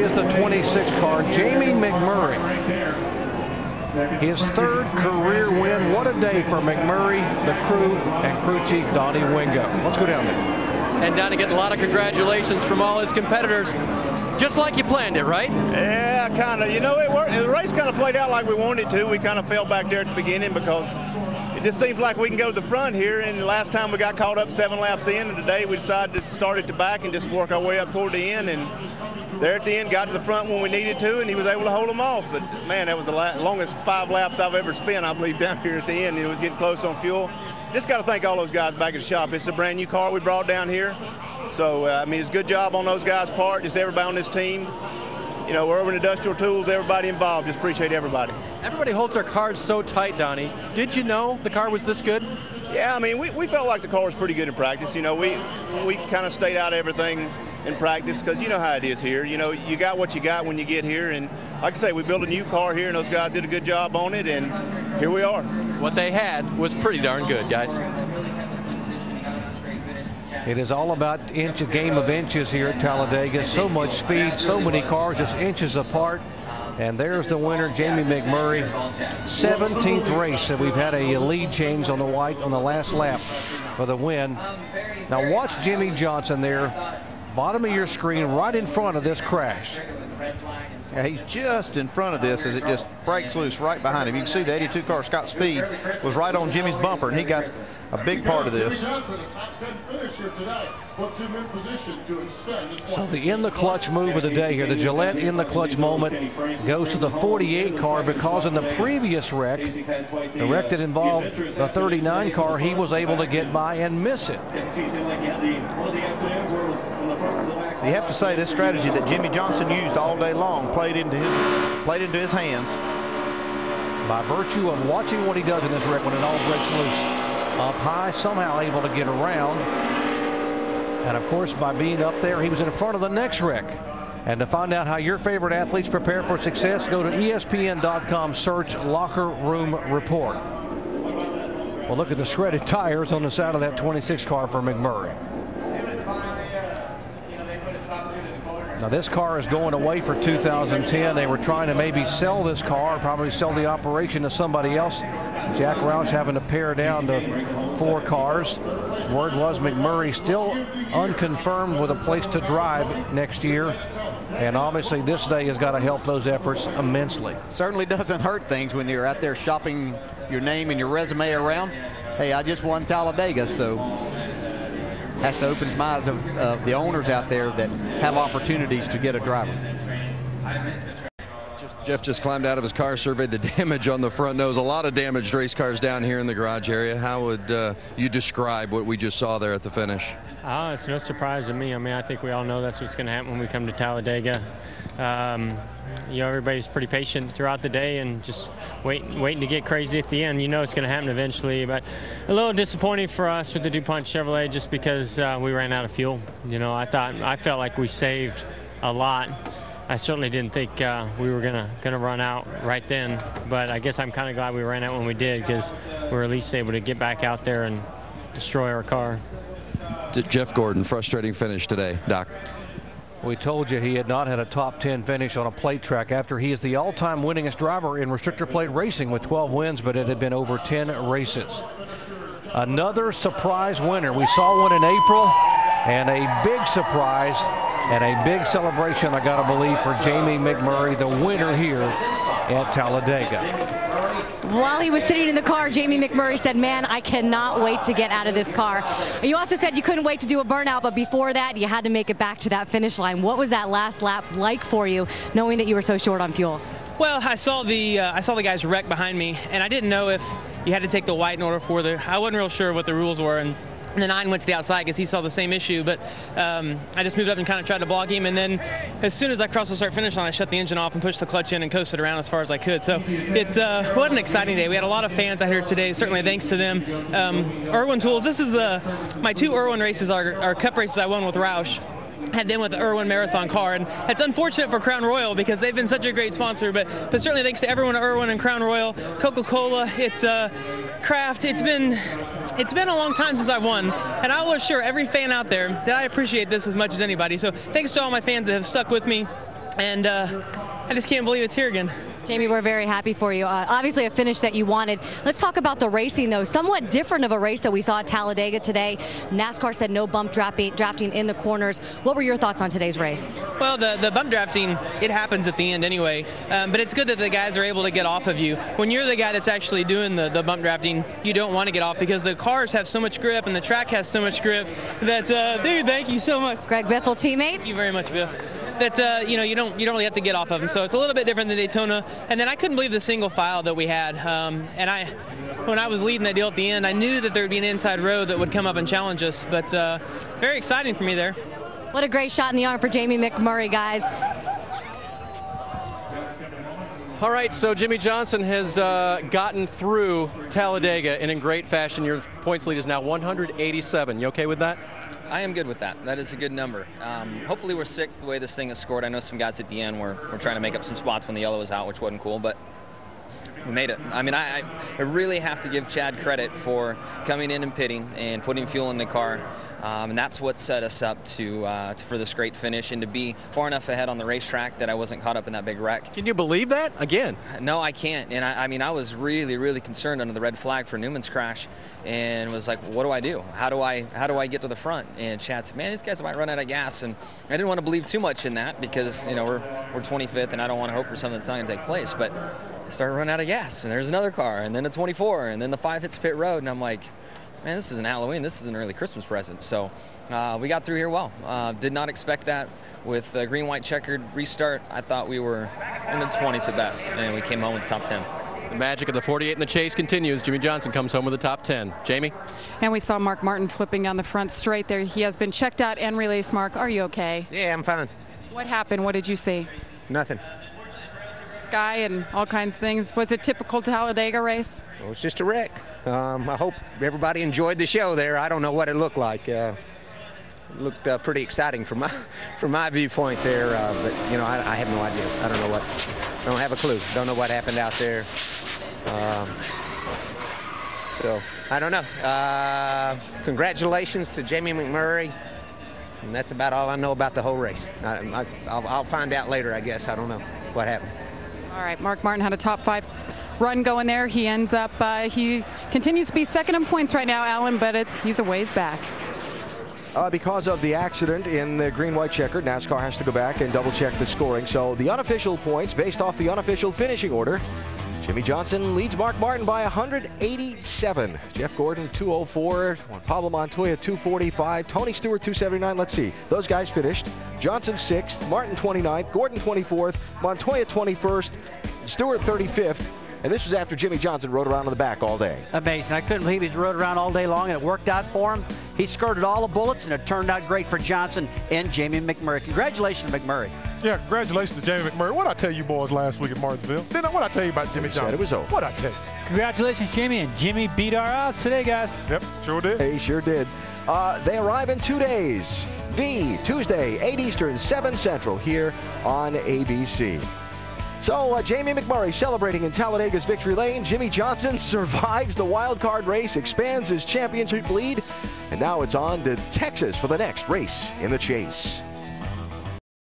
is the 26 car, Jamie McMurray. His third career win. What a day for McMurray, the crew, and crew chief Donnie Wingo. Let's go down there. And Donnie getting a lot of congratulations from all his competitors. Just like you planned it, right? Yeah, kind of. You know, it worked. The race kind of played out like we wanted it to. We kind of fell back there at the beginning because it just seems like we can go to the front here. And the last time we got caught up 7 laps in, and today we decided to start at the back and just work our way up toward the end. And there at the end, got to the front when we needed to, and he was able to hold them off. But, man, that was the longest 5 laps I've ever spent, I believe, down here at the end. It was getting close on fuel. Just got to thank all those guys back at the shop. It's a brand-new car we brought down here. So, I mean, it's a good job on those guys' part, just everybody on this team. You know, Irwin Industrial Tools, everybody involved. Just appreciate everybody. Everybody holds their cards so tight, Donnie. Did you know the car was this good? Yeah, I mean, we felt like the car was pretty good in practice. You know, we kind of stayed out of everything in practice because you know how it is here. You know, you got what you got when you get here. And like I say, we built a new car here, and those guys did a good job on it, and here we are. What they had was pretty darn good, guys. It is all about a game of inches here at Taladega. So much speed, so many cars just inches apart. And there's the winner, Jamie McMurray. 17th race that we've had a lead change on the white on the last lap for the win. Now watch Jimmy Johnson there, bottom of your screen, right in front of this crash. Yeah, he's just in front of this as it just breaks loose right behind him. You can see the 82 car, Scott Speed, was right on Jimmy's bumper, and he got a big part of this. So the in the clutch move of the day here, the Gillette in the clutch moment goes to the 48 car because in the previous wreck, the wreck that involved the 39 car, he was able to get by and miss it. You have to say this strategy that Jimmy Johnson used all day long played into his hands. By virtue of watching what he does in this wreck when it all breaks loose up high, somehow able to get around. And of course, by being up there, he was in front of the next wreck. And to find out how your favorite athletes prepare for success, go to ESPN.com, search Locker Room Report. Well, look at the shredded tires on the side of that 26 car for McMurray. Now this car is going away for 2010. They were trying to maybe sell this car, probably sell the operation to somebody else. Jack Roush having to pare down to 4 cars. Word was McMurray still unconfirmed with a place to drive next year. And obviously this day has got to help those efforts immensely. Certainly doesn't hurt things when you're out there shopping your name and your resume around. Hey, I just won Taladega, so has to open the eyes of the owners out there that have opportunities to get a driver. Jeff just climbed out of his car, surveyed the damage on the front nose. A lot of damaged race cars down here in the garage area. How would you describe what we just saw there at the finish? Oh, it's no surprise to me. I mean, I think we all know that's what's going to happen when we come to Taladega. You know, everybody's pretty patient throughout the day and just waiting to get crazy at the end. You know it's going to happen eventually, but a little disappointing for us with the DuPont Chevrolet just because we ran out of fuel. You know, I felt like we saved a lot. I certainly didn't think we were gonna run out right then, but I guess I'm kind of glad we ran out when we did because we were at least able to get back out there and destroy our car. Jeff Gordon, frustrating finish today, Doc. We told you he had not had a top 10 finish on a plate track after he is the all-time winningest driver in restrictor plate racing with 12 wins, but it had been over 10 races. Another surprise winner. We saw one in April, and a big surprise and a big celebration, I gotta believe, for Jamie McMurray, the winner here at Taladega. While he was sitting in the car, Jamie McMurray said, man, I cannot wait to get out of this car. You also said you couldn't wait to do a burnout, but before that, you had to make it back to that finish line. What was that last lap like for you, knowing that you were so short on fuel? Well, I saw the guys wreck behind me, and I didn't know if you had to take the white in order for I wasn't real sure what the rules were, and the 9 went to the outside because he saw the same issue, but I just moved up and kind of tried to block him, and then as soon as I crossed the start-finish line, I shut the engine off and pushed the clutch in and coasted around as far as I could. So what an exciting day. We had a lot of fans out here today, certainly thanks to them. Irwin Tools, this is my 2 Irwin races are cup races I won with Roush. Had them with the Irwin Marathon car, and it's unfortunate for Crown Royal because they've been such a great sponsor, but certainly thanks to everyone at Irwin and Crown Royal, Coca-Cola, Kraft. It's been a long time since I've won, and I will assure every fan out there that I appreciate this as much as anybody. So thanks to all my fans that have stuck with me. and I just can't believe it's here again. Jamie, we're very happy for you. Obviously a finish that you wanted. Let's talk about the racing, though. Somewhat different of a race that we saw at Taladega today. NASCAR said no bump drafting in the corners. What were your thoughts on today's race? Well, the bump drafting, it happens at the end anyway, but it's good that the guys are able to get off of you. When you're the guy that's actually doing the bump drafting, you don't want to get off because the cars have so much grip and the track has so much grip that, dude, thank you so much. Greg Biffle, teammate. Thank you very much, Biff. That you don't really have to get off of them, so it's a little bit different than Daytona. And then I couldn't believe the single file that we had. And when I was leading that deal at the end, I knew that there'd be an inside road that would come up and challenge us. But very exciting for me there. What a great shot in the arm for Jamie McMurray, guys. All right, so Jimmy Johnson has gotten through Taladega in great fashion. Your points lead is now 187. You okay with that? I am good with that. That is a good number. Hopefully we're sixth the way this thing is scored. I know some guys at the end were trying to make up some spots when the yellow was out, which wasn't cool, but we made it. I mean, I really have to give Chad credit for coming in and pitting and putting fuel in the car. And that's what set us up for this great finish and to be far enough ahead on the racetrack that I wasn't caught up in that big wreck. Can you believe that? Again? No, I can't. And I mean, I was really, really concerned under the red flag for Newman's crash and was like, what do I do? How do I get to the front? And Chad said, man, these guys might run out of gas. And I didn't want to believe too much in that because, you know, we're 25th and I don't want to hope for something that's not going to take place. But I started running out of gas and there's another car and then a 24 and then the 5 hits pit road and I'm like, man, this isn't Halloween, this is an early Christmas present. So we got through here well. Did not expect that. With a green-white checkered restart, I thought we were in the 20s at best, and we came home with the top 10. The magic of the 48 in the chase continues. Jimmy Johnson comes home with the top 10. Jamie? And we saw Mark Martin flipping down the front straight there. He has been checked out and released. Mark, are you okay? Yeah, I'm fine. What happened? What did you see? Nothing. Sky and all kinds of things. Was it typical Talladega race? Well, it's just a wreck. I hope everybody enjoyed the show there. I don't know what it looked like. It looked pretty exciting from my viewpoint there, but you know, I have no idea. I don't know what. I don't have a clue. Don't know what happened out there. So I don't know. Congratulations to Jamie McMurray. And that's about all I know about the whole race. I'll find out later, I guess. I don't know what happened. All right, Mark Martin had a top 5 run going there. He ends up, he continues to be second in points right now, Alan, but he's a ways back. Because of the accident in the green-white checkered, NASCAR has to go back and double-check the scoring. So the unofficial points, based off the unofficial finishing order, Jimmy Johnson leads Mark Martin by 187. Jeff Gordon, 204. Pablo Montoya, 245. Tony Stewart, 279. Let's see. Those guys finished. Johnson 6th. Martin 29th. Gordon 24th. Montoya 21st. Stewart 35th. And this was after Jimmy Johnson rode around on the back all day. Amazing. I couldn't believe he rode around all day long, and it worked out for him. He skirted all the bullets, and it turned out great for Johnson and Jamie McMurray. Congratulations, McMurray. Yeah, congratulations to Jamie McMurray. What'd I tell you boys last week at Martinsville? What'd I tell you about Jimmy Johnson? Said it was over. What'd I tell you? Congratulations, Jimmy, and Jimmy beat our odds today, guys. Yep, sure did. He sure did. They arrive in 2 days. Tuesday, 8 Eastern, 7 Central, here on ABC. So Jamie McMurray celebrating in Talladega's victory lane. Jimmy Johnson survives the wild card race, expands his championship lead, and now it's on to Texas for the next race in the chase.